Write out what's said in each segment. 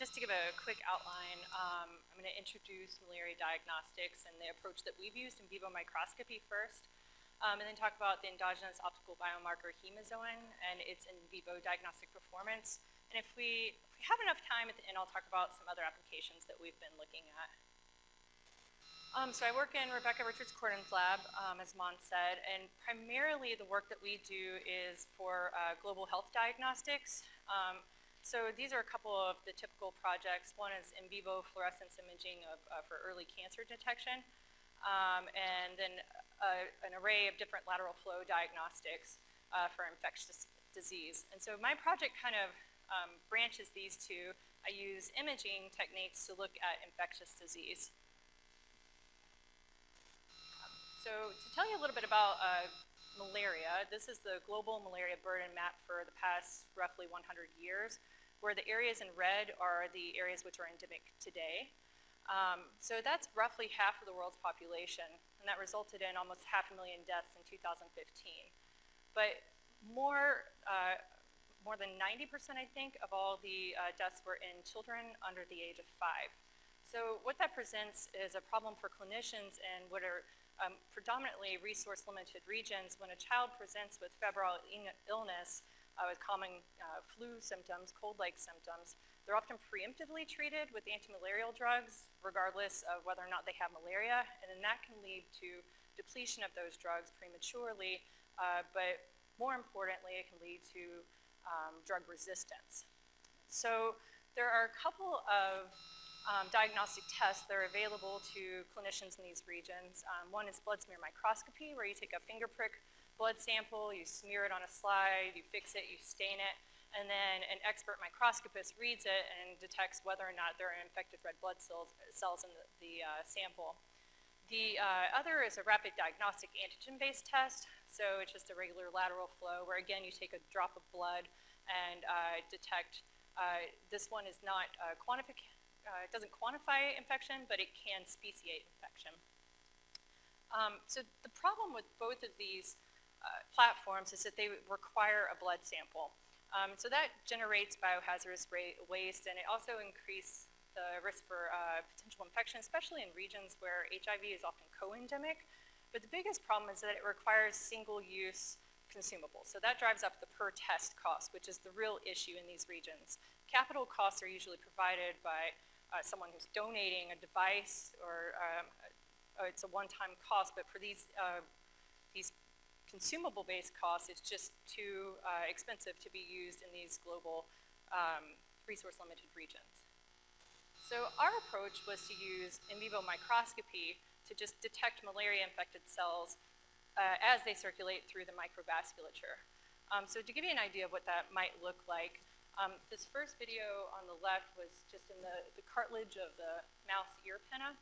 just to give a quick outline, I'm going to introduce malaria diagnostics and the approach that we've used in vivo microscopy first, and then talk about the endogenous optical biomarker hemozoin and its in vivo diagnostic performance. And if we have enough time at the end, I'll talk about some other applications that we've been looking at. So I work in Rebecca Richards-Cordon's lab, as Mon said, and primarily the work that we do is for global health diagnostics. So these are a couple of the typical projects. One is in vivo fluorescence imaging for early cancer detection, and then an array of different lateral flow diagnostics for infectious disease. And so my project kind of branches these two. I use imaging techniques to look at infectious disease. So to tell you a little bit about malaria, this is the global malaria burden map for the past roughly 100 years, where the areas in red are the areas which are endemic today. So that's roughly half of the world's population, and that resulted in almost 500,000 deaths in 2015. But more than 90%, I think, of all the deaths were in children under the age of 5. So what that presents is a problem for clinicians in what are predominantly resource-limited regions. When a child presents with febrile illness with common flu symptoms, cold-like symptoms, they're often preemptively treated with antimalarial drugs, regardless of whether or not they have malaria, and then that can lead to depletion of those drugs prematurely, but more importantly, it can lead to drug resistance. So there are a couple of diagnostic tests that are available to clinicians in these regions. One is blood smear microscopy, where you take a finger prick blood sample, you smear it on a slide, you fix it, you stain it, and then an expert microscopist reads it and detects whether or not there are infected red blood cells in the sample. The other is a rapid diagnostic antigen-based test. So it's just a regular lateral flow where, again, you take a drop of blood and detect. This one is not it doesn't quantify infection, but it can speciate infection. So the problem with both of these platforms is that they require a blood sample. So that generates biohazardous waste, and it also increases the risk for potential infection, especially in regions where HIV is often co-endemic. But the biggest problem is that it requires single-use consumables. So that drives up the per test cost, which is the real issue in these regions. Capital costs are usually provided by someone who's donating a device, or it's a one-time cost, but for these consumable-based costs, it's just too expensive to be used in these global resource-limited regions. So our approach was to use in vivo microscopy to just detect malaria-infected cells as they circulate through the microvasculature. So to give you an idea of what that might look like, this first video on the left was just in the cartilage of the mouse ear pinna.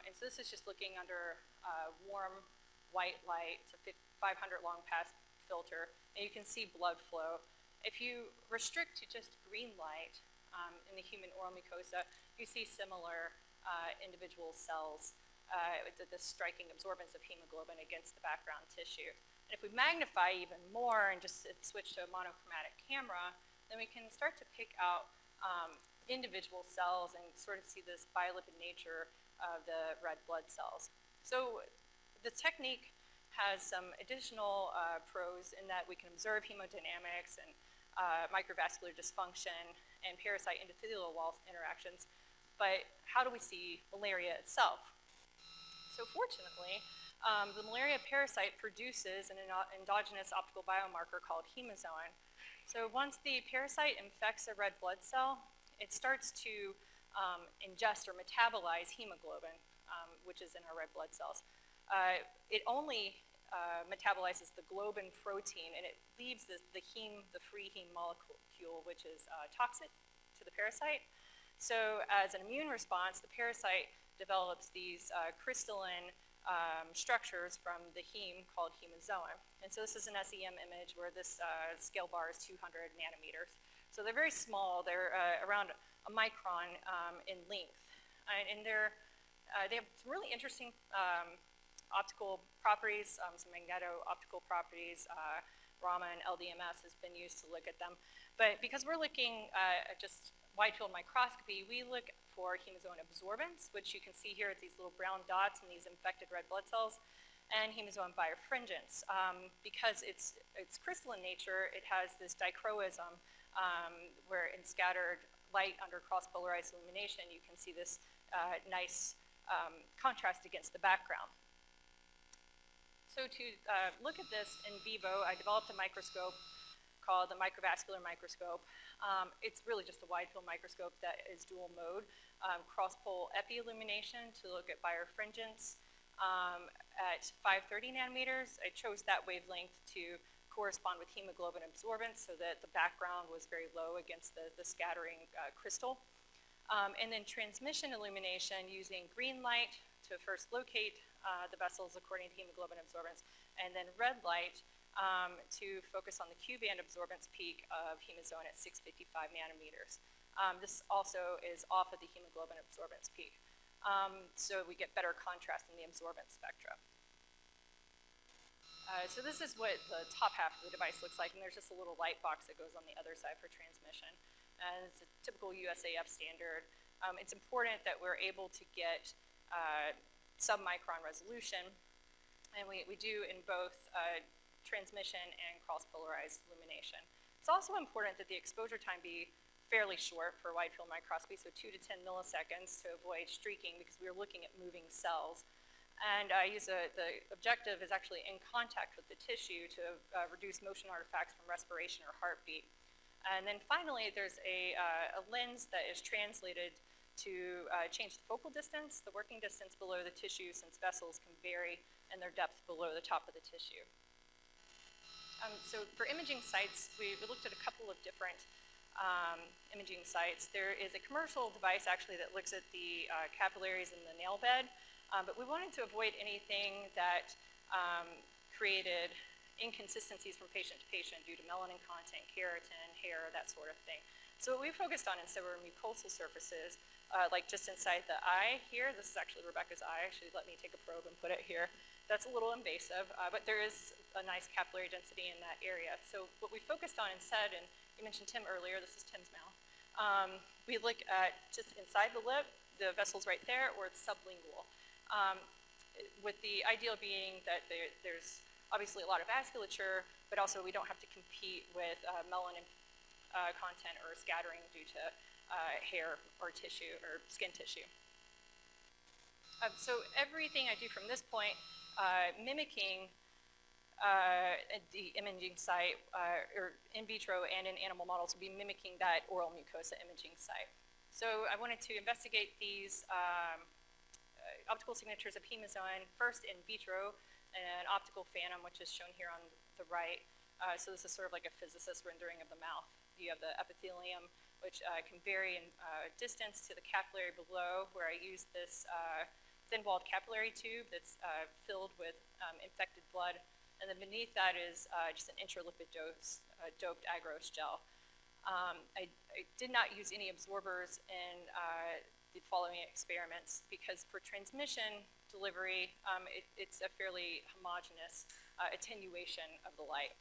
And so this is just looking under warm white light. It's a 500 long pass filter, and you can see blood flow. If you restrict to just green light in the human oral mucosa, you see similar individual cells with the striking absorbance of hemoglobin against the background tissue. And if we magnify even more and just switch to a monochromatic camera, then we can start to pick out individual cells and sort of see this bilipid nature of the red blood cells. So the technique has some additional pros in that we can observe hemodynamics and microvascular dysfunction and parasite endothelial wall interactions, but how do we see malaria itself? So fortunately, the malaria parasite produces an endogenous optical biomarker called hemozoin. So once the parasite infects a red blood cell, it starts to ingest or metabolize hemoglobin, which is in our red blood cells. It only metabolizes the globin protein, and it leaves the free heme molecule, which is toxic to the parasite. So as an immune response, the parasite develops these crystalline structures from the heme called hemozoin. And so this is an SEM image where this scale bar is 200 nanometers. So they're very small. They're around a micron in length. And they have some really interesting optical properties, some magneto-optical properties. RAMA and LDMS has been used to look at them. But because we're looking at just wide field microscopy, we look for hemozone absorbance, which you can see here, it's these little brown dots in these infected red blood cells, and hemozone birefringence. Because it's crystalline nature, it has this dichroism, where in scattered light under cross-polarized illumination, you can see this nice contrast against the background. So to look at this in vivo, I developed a microscope called the microvascular microscope. It's really just a wide field microscope that is dual mode, cross-pole epi illumination to look at birefringence at 530 nanometers. I chose that wavelength to correspond with hemoglobin absorbance so that the background was very low against the scattering crystal. And then transmission illumination using green light to first locate the vessels according to hemoglobin absorbance, and then red light to focus on the Q-band absorbance peak of hemozone at 655 nanometers. This also is off of the hemoglobin absorbance peak, so we get better contrast in the absorbance spectra. So this is what the top half of the device looks like, and there's just a little light box that goes on the other side for transmission. And it's a typical USAF standard. It's important that we're able to get sub-micron resolution, and we do in both transmission and cross-polarized illumination. It's also important that the exposure time be fairly short for wide field microscopy, so 2 to 10 milliseconds to avoid streaking, because we're looking at moving cells. And I use the objective is actually in contact with the tissue to reduce motion artifacts from respiration or heartbeat. And then finally, there's a lens that is translated to change the focal distance, the working distance below the tissue, since vessels can vary in their depth below the top of the tissue. So for imaging sites, we looked at a couple of different imaging sites. There is a commercial device actually that looks at the capillaries in the nail bed, but we wanted to avoid anything that created inconsistencies from patient to patient due to melanin content, keratin, hair, that sort of thing. So what we focused on instead were mucosal surfaces, like just inside the eye here. This is actually Rebecca's eye. She let me take a probe and put it here. That's a little invasive, but there is a nice capillary density in that area. So what we focused on instead, and you mentioned Tim earlier, this is Tim's mouth. We look at just inside the lip, the vessels right there, or it's sublingual. With the ideal being that there's obviously a lot of vasculature, but also we don't have to compete with melanin content or scattering due to hair or tissue or skin tissue. So everything I do from this point, mimicking the imaging site, or in vitro and in animal models, will be mimicking that oral mucosa imaging site. So I wanted to investigate these optical signatures of hemozone, first in vitro, an optical phantom, which is shown here on the right. So this is sort of like a physicist rendering of the mouth. You have the epithelium, which can vary in distance to the capillary below, where I use this thin-walled capillary tube that's filled with infected blood. And then beneath that is just an intralipid doped agarose gel. I did not use any absorbers in the following experiments because for transmission delivery, it's a fairly homogeneous attenuation of the light.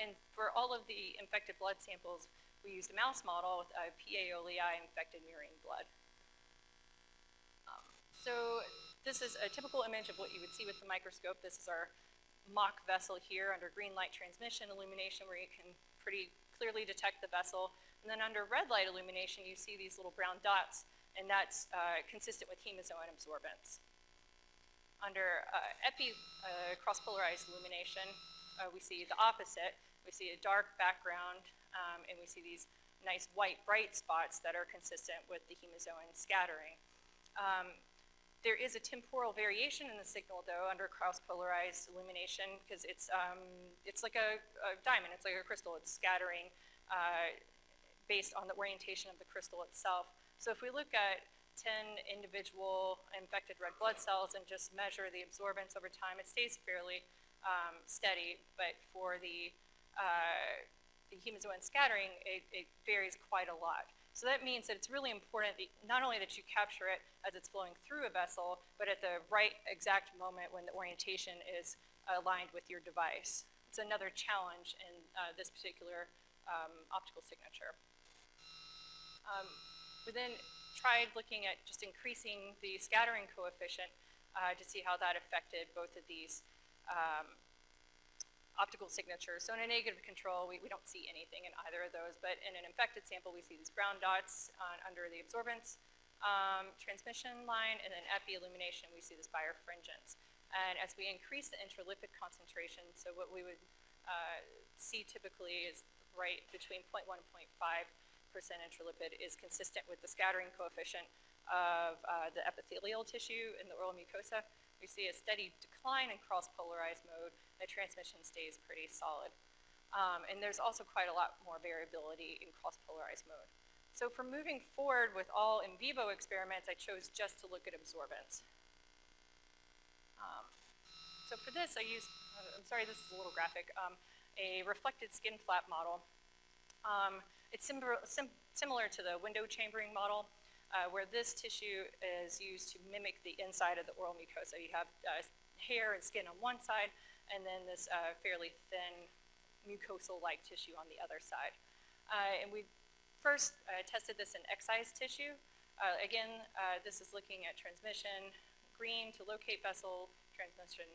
And for all of the infected blood samples, we used a mouse model with P. aeolei infected murine blood. So this is a typical image of what you would see with the microscope. This is our mock vessel here under green light transmission illumination, where you can pretty clearly detect the vessel. And then under red light illumination, you see these little brown dots, and that's consistent with hemozone absorbance. Under cross-polarized illumination, we see the opposite. We see a dark background, and we see these nice white bright spots that are consistent with the hemozone scattering. There is a temporal variation in the signal, though, under cross-polarized illumination, because it's like a diamond, it's like a crystal. It's scattering based on the orientation of the crystal itself. So if we look at 10 individual infected red blood cells and just measure the absorbance over time, it stays fairly steady, but for the hemozone scattering, it varies quite a lot. So that means that it's really important that not only that you capture it as it's flowing through a vessel, but at the right exact moment when the orientation is aligned with your device. It's another challenge in this particular optical signature. We then tried looking at just increasing the scattering coefficient to see how that affected both of these optical signatures. So in a negative control, we don't see anything in either of those, but in an infected sample, we see these brown dots under the absorbance transmission line, and then at the illumination, we see this birefringence. And as we increase the intralipid concentration, so what we would see typically is right between 0.1 and 0.5% intralipid is consistent with the scattering coefficient of the epithelial tissue in the oral mucosa. We see a steady decline in cross-polarized mode. The transmission stays pretty solid. And there's also quite a lot more variability in cross-polarized mode. So for moving forward with all in vivo experiments, I chose just to look at absorbance. So for this, I used, I'm sorry, this is a little graphic, a reflected skin flap model. It's similar to the window chambering model, where this tissue is used to mimic the inside of the oral mucosa. You have hair and skin on one side, and then this fairly thin mucosal-like tissue on the other side. And we first tested this in excised tissue. Again, this is looking at transmission green to locate vessel, transmission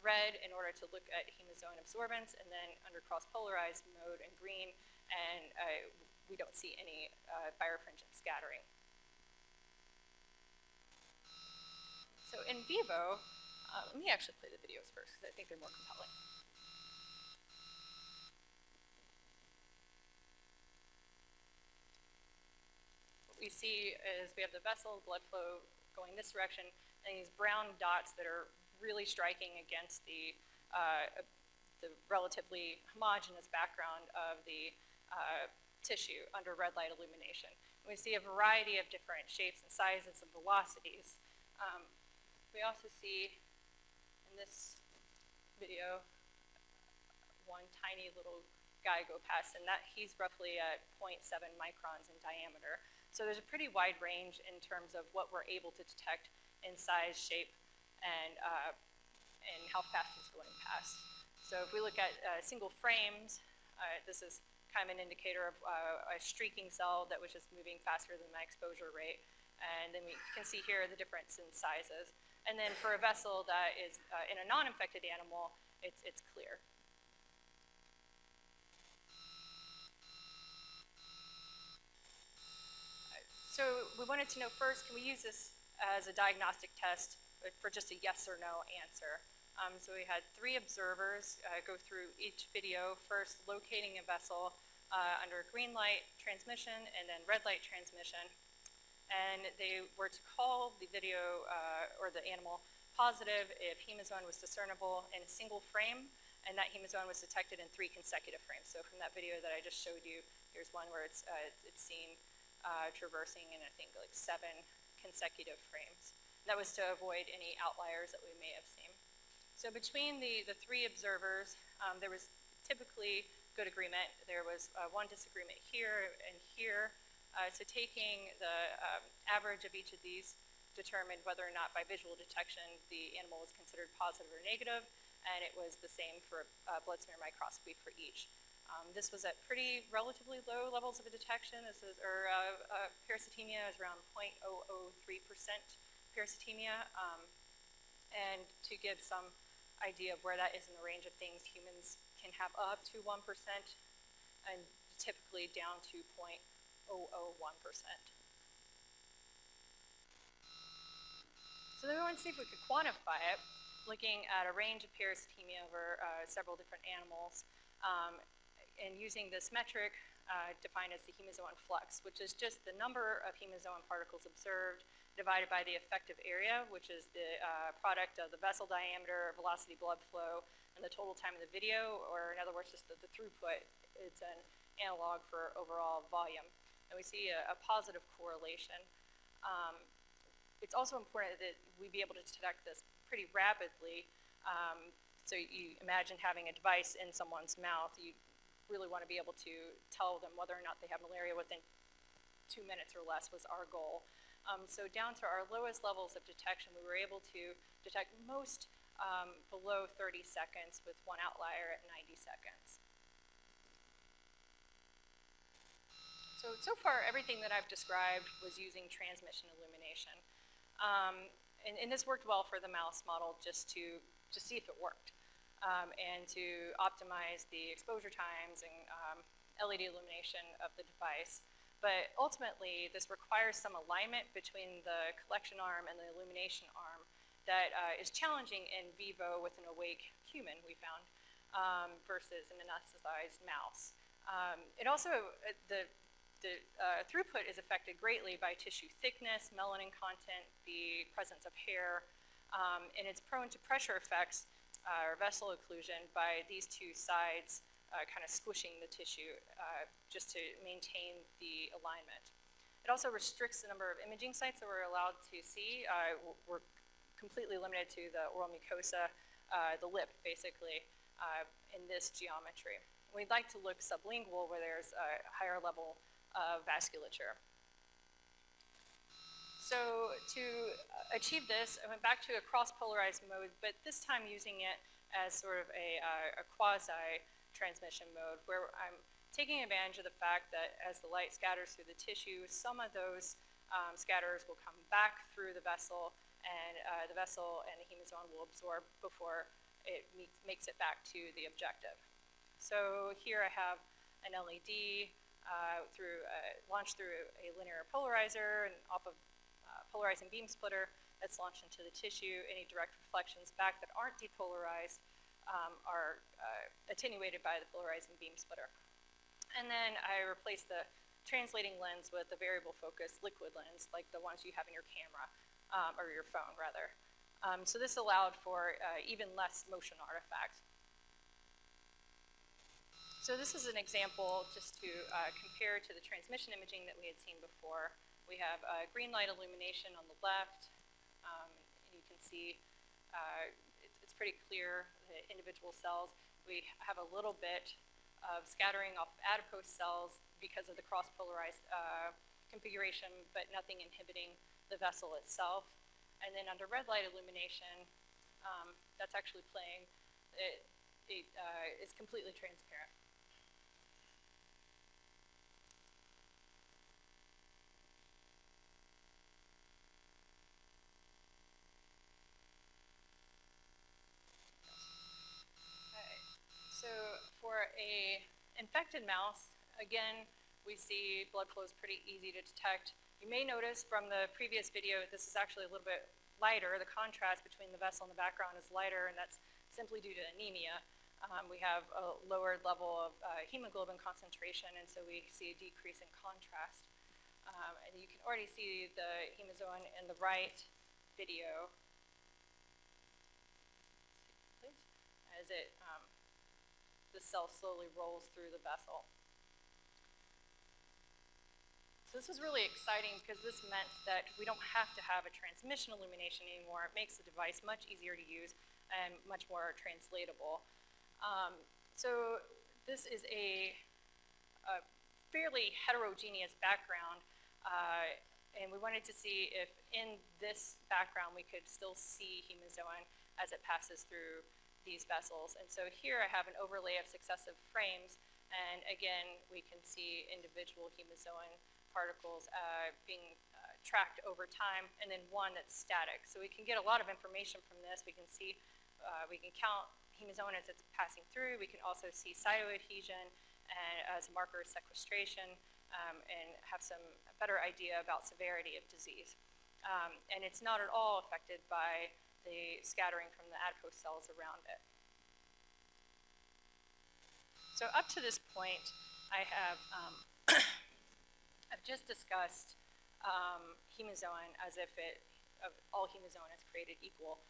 red in order to look at hemozone absorbance, and then under cross-polarized mode in green, and we don't see any birefringent scattering. So in vivo, let me actually play the videos first, because I think they're more compelling. What we see is we have the vessel, blood flow going this direction, and these brown dots that are really striking against the relatively homogeneous background of the tissue under red light illumination. And we see a variety of different shapes and sizes and velocities. We also see in this video one tiny little guy go past, and that he's roughly at 0.7 microns in diameter. So there's a pretty wide range in terms of what we're able to detect in size, shape, and how fast it's going past. So if we look at single frames, this is kind of an indicator of a streaking cell that was just moving faster than my exposure rate. And then we can see here the difference in sizes. And then for a vessel that is in a non-infected animal, it's clear. So we wanted to know first, can we use this as a diagnostic test for just a yes or no answer? So we had 3 observers go through each video, first locating a vessel under green light transmission and then red light transmission. And they were to call the video or the animal positive if hemozone was discernible in a single frame, and that hemozone was detected in 3 consecutive frames. So from that video that I just showed you, here's one where it's seen traversing in, I think, like 7 consecutive frames. That was to avoid any outliers that we may have seen. So between the 3 observers, there was typically good agreement. There was one disagreement here and here. So taking the average of each of these determined whether or not by visual detection the animal was considered positive or negative, and it was the same for blood smear microscopy for each. This was at pretty relatively low levels of detection. This is, parasitemia is around 0.003% parasitemia. And to give some idea of where that is in the range of things, humans can have up to 1% and typically down to 0.001%. So then we want to see if we could quantify it, looking at a range of parasitemia over several different animals, and using this metric defined as the hemozoan flux, which is just the number of hemozoan particles observed divided by the effective area, which is the product of the vessel diameter, velocity blood flow, and the total time of the video, or in other words, just the throughput. It's an analog for overall volume. And we see a positive correlation. It's also important that we be able to detect this pretty rapidly. So you imagine having a device in someone's mouth. You really want to be able to tell them whether or not they have malaria within 2 minutes or less was our goal. So down to our lowest levels of detection, we were able to detect most below 30 seconds with one outlier at 90 seconds. So So far, everything that I've described was using transmission illumination. And this worked well for the mouse model just to see if it worked, and to optimize the exposure times and LED illumination of the device. But ultimately, this requires some alignment between the collection arm and the illumination arm that is challenging in vivo with an awake human, we found, versus an anesthetized mouse. It also, the throughput is affected greatly by tissue thickness, melanin content, the presence of hair, and it's prone to pressure effects or vessel occlusion by these two sides kind of squishing the tissue just to maintain the alignment. It also restricts the number of imaging sites that we're allowed to see. We're completely limited to the oral mucosa, the lip, basically, in this geometry. We'd like to look sublingual where there's a higher level of vasculature. So to achieve this, I went back to a cross-polarized mode, but this time using it as sort of a quasi-transmission mode, where I'm taking advantage of the fact that as the light scatters through the tissue, some of those scatters will come back through the vessel, and the vessel and the hemozone will absorb before it makes it back to the objective. So here I have an LED launched through a linear polarizer and off of polarizing beam splitter that's launched into the tissue. Any direct reflections back that aren't depolarized are attenuated by the polarizing beam splitter. And then I replaced the translating lens with a variable focus liquid lens, like the ones you have in your camera, or your phone, rather. So this allowed for even less motion artifacts. So this is an example just to compare to the transmission imaging that we had seen before. We have green light illumination on the left, and you can see it's pretty clear, the individual cells. We have a little bit of scattering off of adipose cells because of the cross-polarized configuration, but nothing inhibiting the vessel itself. And then under red light illumination, that's actually playing, it is completely transparent. So for a infected mouse, again, we see blood flow is pretty easy to detect. You may notice from the previous video, this is actually a little bit lighter. The contrast between the vessel and the background is lighter, and that's simply due to anemia. We have a lower level of hemoglobin concentration, and so we see a decrease in contrast. And you can already see the hemozoan in the right video. As the cell slowly rolls through the vessel. So this is really exciting because this meant that we don't have to have a transmission illumination anymore. It makes the device much easier to use and much more translatable. So this is a fairly heterogeneous background, and we wanted to see if in this background we could still see hemozoan as it passes through these vessels. And so here I have an overlay of successive frames, and again we can see individual hemozoan particles being tracked over time, and then one that's static. So we can get a lot of information from this. We can see, we can count hemozoan as it's passing through. We can also see cytoadhesion and as a marker of sequestration, and have some better idea about severity of disease. And it's not at all affected by the scattering from the adipose cells around it. So up to this point, I have I've just discussed hemozoan as if all hemozoan is created equal,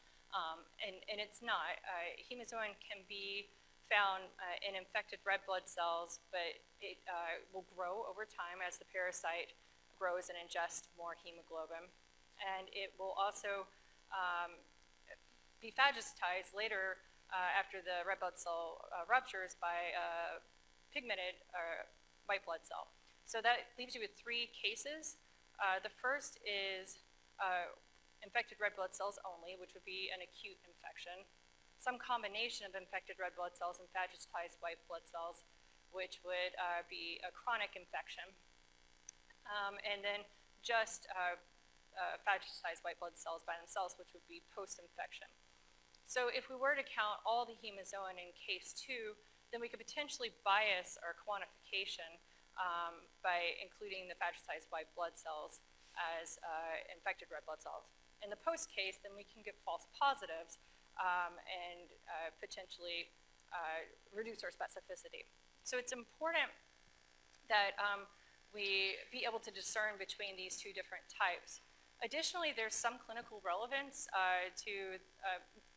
and it's not. Hemozoan can be found in infected red blood cells, but it will grow over time as the parasite grows and ingests more hemoglobin, and it will also be phagocytized later after the red blood cell ruptures by a pigmented white blood cell. So that leaves you with three cases. The first is infected red blood cells only, which would be an acute infection. Some combination of infected red blood cells and phagocytized white blood cells, which would be a chronic infection. and then just phagocytized white blood cells by themselves, which would be post-infection. So if we were to count all the hemazoin in case 2, then we could potentially bias our quantification by including the phagocytized white blood cells as infected red blood cells. In the post case, then we can get false positives and potentially reduce our specificity. So it's important that we be able to discern between these two different types. Additionally, there's some clinical relevance to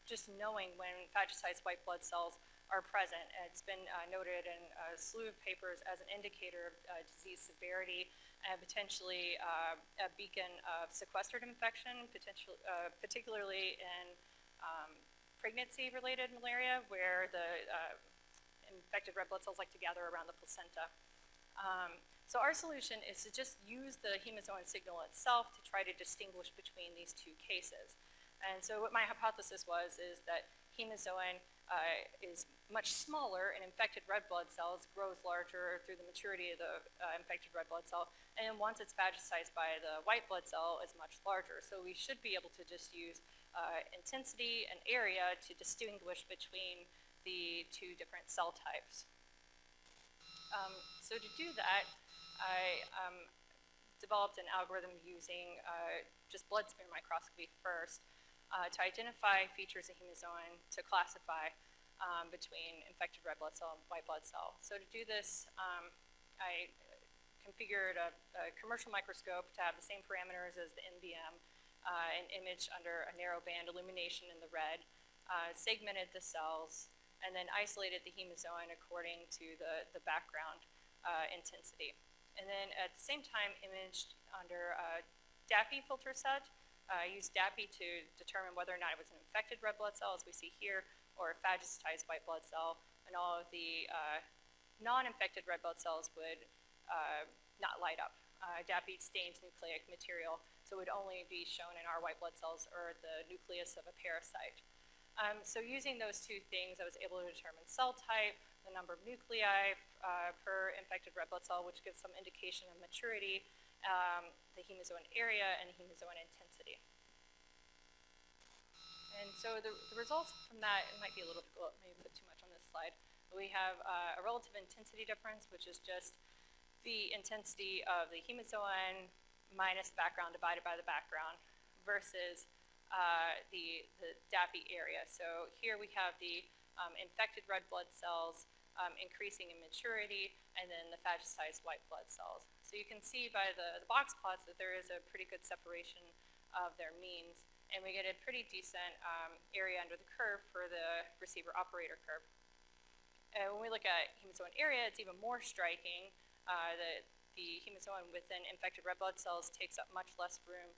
just knowing when phagocytized white blood cells are present. It's been noted in a slew of papers as an indicator of disease severity and potentially a beacon of sequestered infection, particularly in pregnancy-related malaria, where the infected red blood cells like to gather around the placenta. So our solution is to just use the hemazoin signal itself to try to distinguish between these two cases. And so what my hypothesis is that hemazoin is much smaller in infected red blood cells, grows larger through the maturity of the infected red blood cell, and then once it's phagocytized by the white blood cell, is much larger. So we should be able to just use intensity and area to distinguish between the two different cell types. So to do that, I developed an algorithm using just blood smear microscopy first to identify features of hemazoin to classify between infected red blood cell and white blood cell. So to do this, I configured a commercial microscope to have the same parameters as the NVM, an image under a narrow band illumination in the red, segmented the cells, and then isolated the hemazoin according to the background intensity. And then at the same time imaged under a DAPI filter set. I used DAPI to determine whether or not it was an infected red blood cell, as we see here, or a phagocytized white blood cell, and all of the non-infected red blood cells would not light up. DAPI stains nucleic material, so it would only be shown in our white blood cells or the nucleus of a parasite. So using those two things, I was able to determine cell type, the number of nuclei per infected red blood cell, which gives some indication of maturity, the hemazoin area, and hemazoin intensity. And so the results from that, it might be a little bit, well, maybe put too much on this slide, but we have a relative intensity difference, which is just the intensity of the hemazoin minus the background divided by the background versus the DAPI area. So here we have the infected red blood cells increasing in maturity, and then the phagocytized white blood cells. So you can see by the box plots that there is a pretty good separation of their means, and we get a pretty decent area under the curve for the receiver operator curve. When we look at hemazoin area, it's even more striking that the hemazoin within infected red blood cells takes up much less room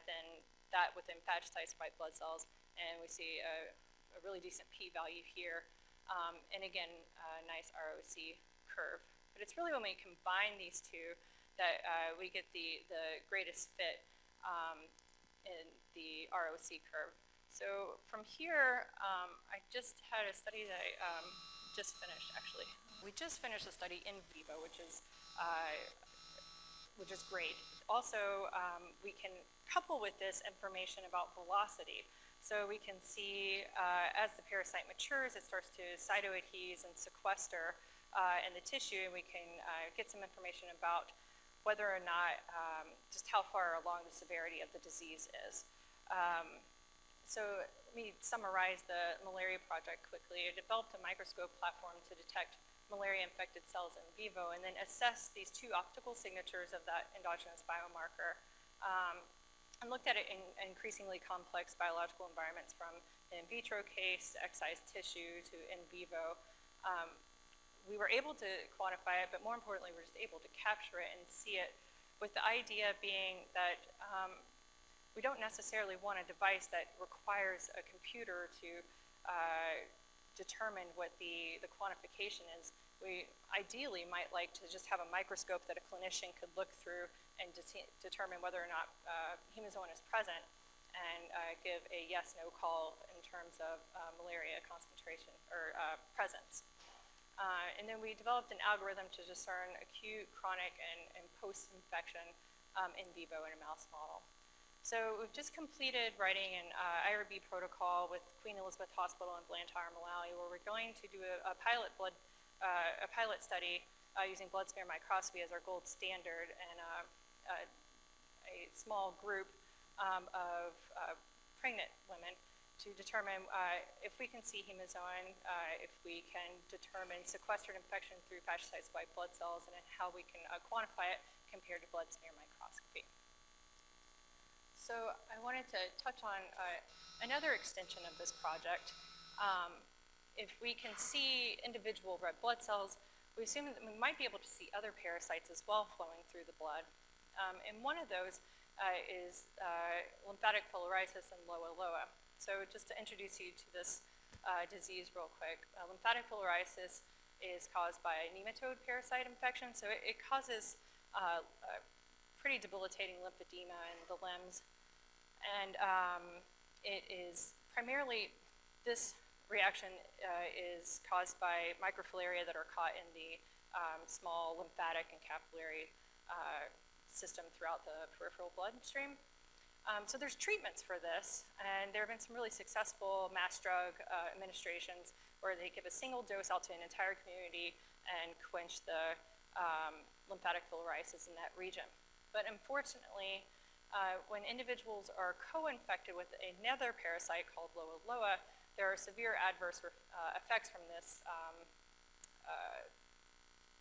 than that within phagocytized white blood cells, and we see a really decent p-value here. And again, a nice ROC curve. But it's really when we combine these two that we get the greatest fit in the ROC curve. So from here, I just had a study that I just finished, actually. We just finished a study in vivo, which is great. Also, we can couple with this information about velocity. So we can see as the parasite matures, it starts to cytoadhese and sequester in the tissue, and we can get some information about whether or not, just how far along the severity of the disease is. So let me summarize the malaria project quickly. I developed a microscope platform to detect malaria-infected cells in vivo and then assess these two optical signatures of that endogenous biomarker. And looked at it in increasingly complex biological environments, from the in vitro case, excised tissue, to in vivo. We were able to quantify it, but more importantly, we're just able to capture it and see it, with the idea being that we don't necessarily want a device that requires a computer to determine what the quantification is. We ideally might like to just have a microscope that a clinician could look through and determine whether or not hemazoin is present, and give a yes/no call in terms of malaria concentration or presence. And then we developed an algorithm to discern acute, chronic, and post-infection in vivo in a mouse model. So we've just completed writing an IRB protocol with Queen Elizabeth Hospital in Blantyre, Malawi, where we're going to do a pilot study using blood smear microscopy as our gold standard, and a small group of pregnant women to determine if we can see hemozoin, if we can determine sequestered infection through fasciocytes white blood cells, and then how we can quantify it compared to blood smear microscopy. So I wanted to touch on another extension of this project. If we can see individual red blood cells, we assume that we might be able to see other parasites as well flowing through the blood. And one of those is lymphatic filariasis and Loa Loa. So just to introduce you to this disease real quick, lymphatic filariasis is caused by a nematode parasite infection. So it causes pretty debilitating lymphedema in the limbs. And it is primarily, this reaction is caused by microfilaria that are caught in the small lymphatic and capillary system throughout the peripheral bloodstream. So there's treatments for this, and there have been some really successful mass drug administrations where they give a single dose out to an entire community and quench the lymphatic filariasis in that region. But unfortunately, when individuals are co-infected with another parasite called Loa Loa, there are severe adverse effects from this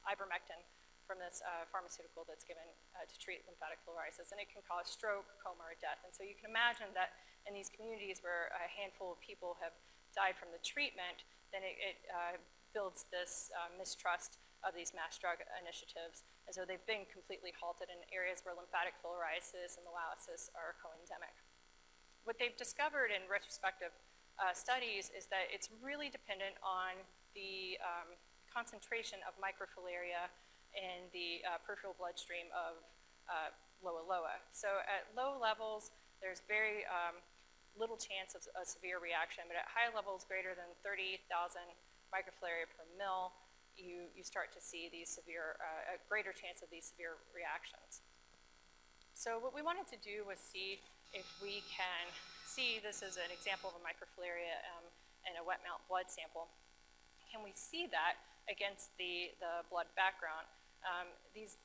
ivermectin, from this pharmaceutical that's given to treat lymphatic filariasis, and it can cause stroke, coma, or death. And so you can imagine that in these communities where a handful of people have died from the treatment, then it builds this mistrust of these mass drug initiatives. And so they've been completely halted in areas where lymphatic filariasis and Malawisis are co-endemic. What they've discovered in retrospective studies is that it's really dependent on the concentration of microfilaria in the peripheral bloodstream of Loa Loa. So at low levels, there's very little chance of a severe reaction, but at high levels greater than 30,000 microfilaria per mil, you start to see these severe, a greater chance of these severe reactions. So what we wanted to do was see if we can see, this is an example of a microfilaria in a wet mount blood sample. Can we see that against the blood background? These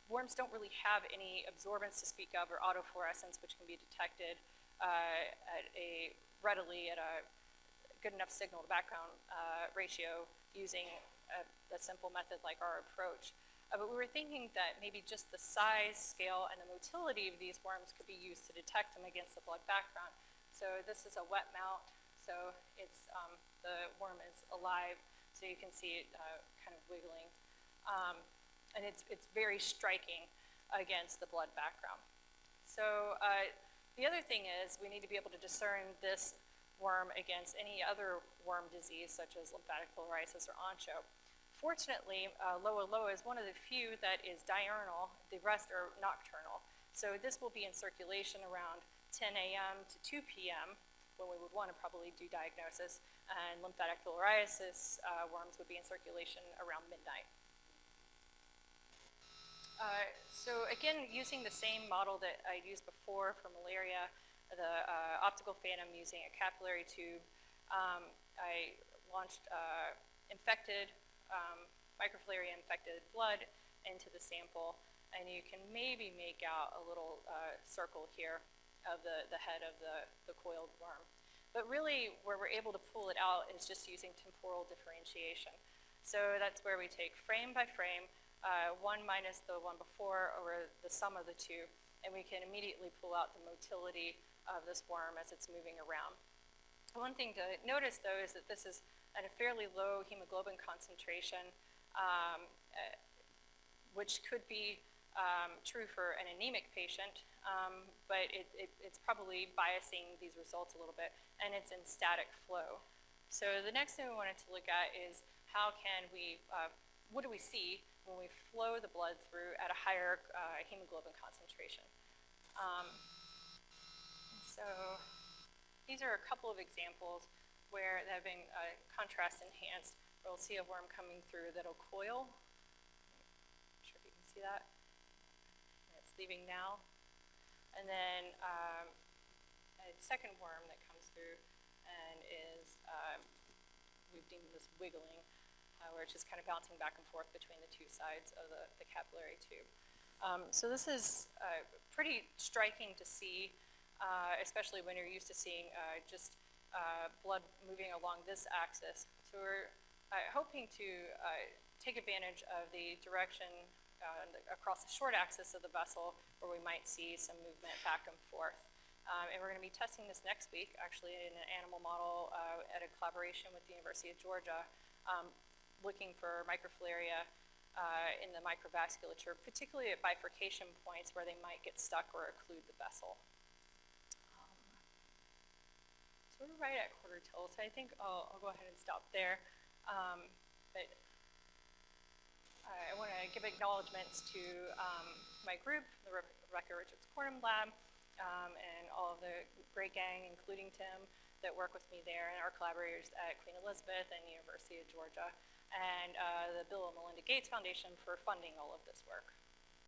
worms don't really have any absorbance to speak of or autofluorescence, which can be detected readily at a good enough signal to background ratio using a simple method like our approach. But we were thinking that maybe just the size, scale, and the motility of these worms could be used to detect them against the blood background. So this is a wet mount, so it's, the worm is alive, so you can see it kind of wiggling. And it's very striking against the blood background. So the other thing is we need to be able to discern this worm against any other worm disease, such as lymphatic filariasis or ancho. Fortunately, Loa Loa is one of the few that is diurnal. The rest are nocturnal. So this will be in circulation around 10 a.m. to 2 p.m. when we would want to probably do diagnosis. And lymphatic filariasis worms would be in circulation around midnight. So again, using the same model that I used before for malaria, the optical phantom using a capillary tube, I launched infected, microfilaria-infected blood into the sample, and you can maybe make out a little circle here of the head of the coiled worm. But really, where we're able to pull it out is just using temporal differentiation. So that's where we take frame by frame, one minus the one before, or the sum of the two, and we can immediately pull out the motility of this worm as it's moving around. One thing to notice, though, is that this is at a fairly low hemoglobin concentration, which could be true for an anemic patient, but it's probably biasing these results a little bit, and it's in static flow. So the next thing we wanted to look at is how can we, what do we see when we flow the blood through at a higher hemoglobin concentration? So these are a couple of examples where that have been contrast enhanced, we'll see a worm coming through that'll coil. Not sure if you can see that. And it's leaving now. And then a second worm that comes through and is, we've deemed this wiggling, where it's just kind of bouncing back and forth between the two sides of the capillary tube. So this is pretty striking to see, especially when you're used to seeing just blood moving along this axis. So we're hoping to take advantage of the direction across the short axis of the vessel where we might see some movement back and forth. And we're going to be testing this next week, actually, in an animal model at a collaboration with the University of Georgia, looking for microfilaria in the microvasculature, particularly at bifurcation points where they might get stuck or occlude the vessel. So we're right at quarter till, so I think I'll go ahead and stop there. But I want to give acknowledgments to my group, the Rebecca Richards Cornum Lab, and all of the great gang, including Tim, that work with me there, and our collaborators at Queen Elizabeth and University of Georgia, and the Bill and Melinda Gates Foundation for funding all of this work.